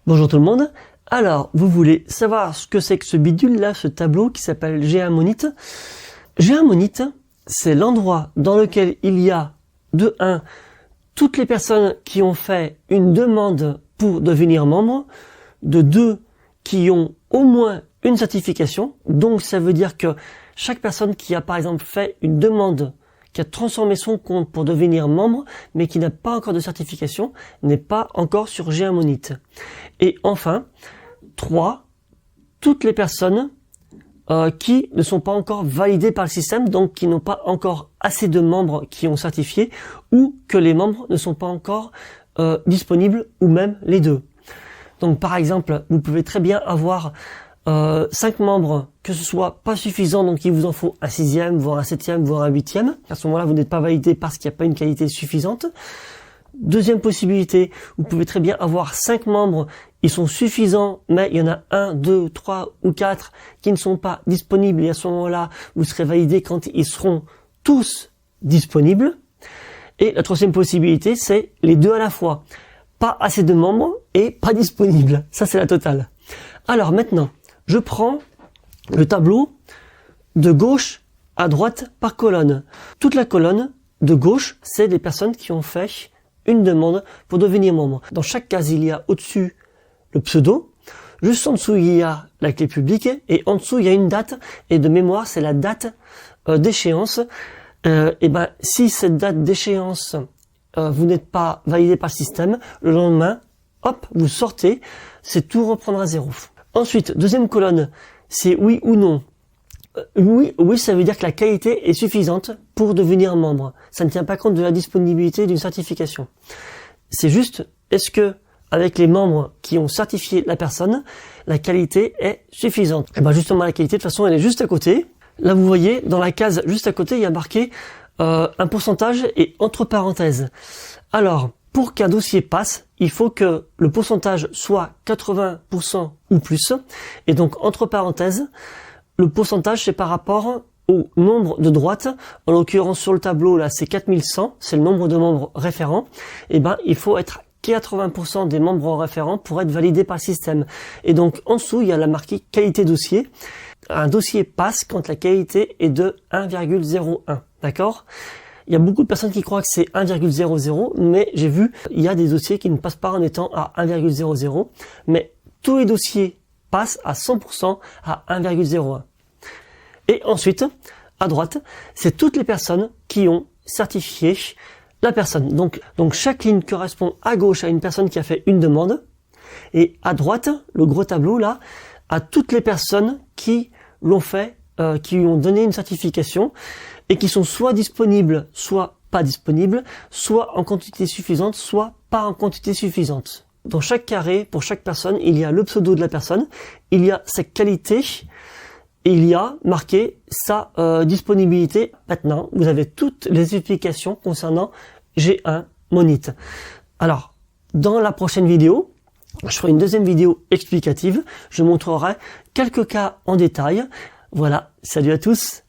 Bonjour tout le monde. Alors, vous voulez savoir ce que c'est que ce bidule-là, ce tableau qui s'appelle G1 Monit. G1 Monit, c'est l'endroit dans lequel il y a, de 1, toutes les personnes qui ont fait une demande pour devenir membre, de 2, qui ont au moins une certification. Donc, ça veut dire que chaque personne qui a, par exemple, fait une demande, qui a transformé son compte pour devenir membre, mais qui n'a pas encore de certification, n'est pas encore sur G1 Monit. Et enfin, 3, toutes les personnes qui ne sont pas encore validées par le système, donc qui n'ont pas encore assez de membres qui ont certifié, ou que les membres ne sont pas encore disponibles, ou même les deux. Donc par exemple, vous pouvez très bien avoir 5 membres, que ce soit pas suffisant, donc il vous en faut un 6e, voire un 7e, voire un 8e. À ce moment-là, vous n'êtes pas validé parce qu'il n'y a pas une qualité suffisante. Deuxième possibilité, vous pouvez très bien avoir 5 membres, ils sont suffisants, mais il y en a 1, 2, 3 ou 4 qui ne sont pas disponibles, et à ce moment-là, vous serez validé quand ils seront tous disponibles. Et la troisième possibilité, c'est les deux à la fois. Pas assez de membres et pas disponibles. Ça, c'est la totale. Alors maintenant, je prends le tableau de gauche à droite par colonne. Toute la colonne de gauche, c'est des personnes qui ont fait une demande pour devenir membre. Dans chaque case, il y a au-dessus le pseudo, juste en dessous, il y a la clé publique, et en dessous, il y a une date, et de mémoire, c'est la date d'échéance. Et ben, si cette date d'échéance, vous n'êtes pas validé par le système, le lendemain, hop, vous sortez, c'est tout reprendre à zéro. Ensuite, deuxième colonne, c'est oui ou non. Oui, ça veut dire que la qualité est suffisante pour devenir membre. Ça ne tient pas compte de la disponibilité d'une certification. C'est juste, est-ce que, avec les membres qui ont certifié la personne, la qualité est suffisante? Et ben justement, la qualité, de toute façon, elle est juste à côté. Là, vous voyez, dans la case juste à côté, il y a marqué un pourcentage et entre parenthèses. Alors, pour qu'un dossier passe, il faut que le pourcentage soit 80% ou plus. Et donc, entre parenthèses, le pourcentage, c'est par rapport au nombre de droites. En l'occurrence, sur le tableau, là, c'est 4100. C'est le nombre de membres référents. Et ben, il faut être 80% des membres référents pour être validé par le système. Et donc, en dessous, il y a la marquée qualité dossier. Un dossier passe quand la qualité est de 1,01. D'accord? Il y a beaucoup de personnes qui croient que c'est 1,00, mais j'ai vu, il y a des dossiers qui ne passent pas en étant à 1,00, mais tous les dossiers passent à 100% à 1,01. Et ensuite, à droite, c'est toutes les personnes qui ont certifié la personne. Donc chaque ligne correspond à gauche à une personne qui a fait une demande, et à droite, le gros tableau là, à toutes les personnes qui l'ont fait, qui lui ont donné une certification, et qui sont soit disponibles, soit pas disponibles, soit en quantité suffisante, soit pas en quantité suffisante. Dans chaque carré, pour chaque personne, il y a le pseudo de la personne, il y a sa qualité, et il y a marqué sa disponibilité. Maintenant, vous avez toutes les explications concernant G1 Monit. Alors, dans la prochaine vidéo, je ferai une deuxième vidéo explicative. Je montrerai quelques cas en détail. Voilà, salut à tous!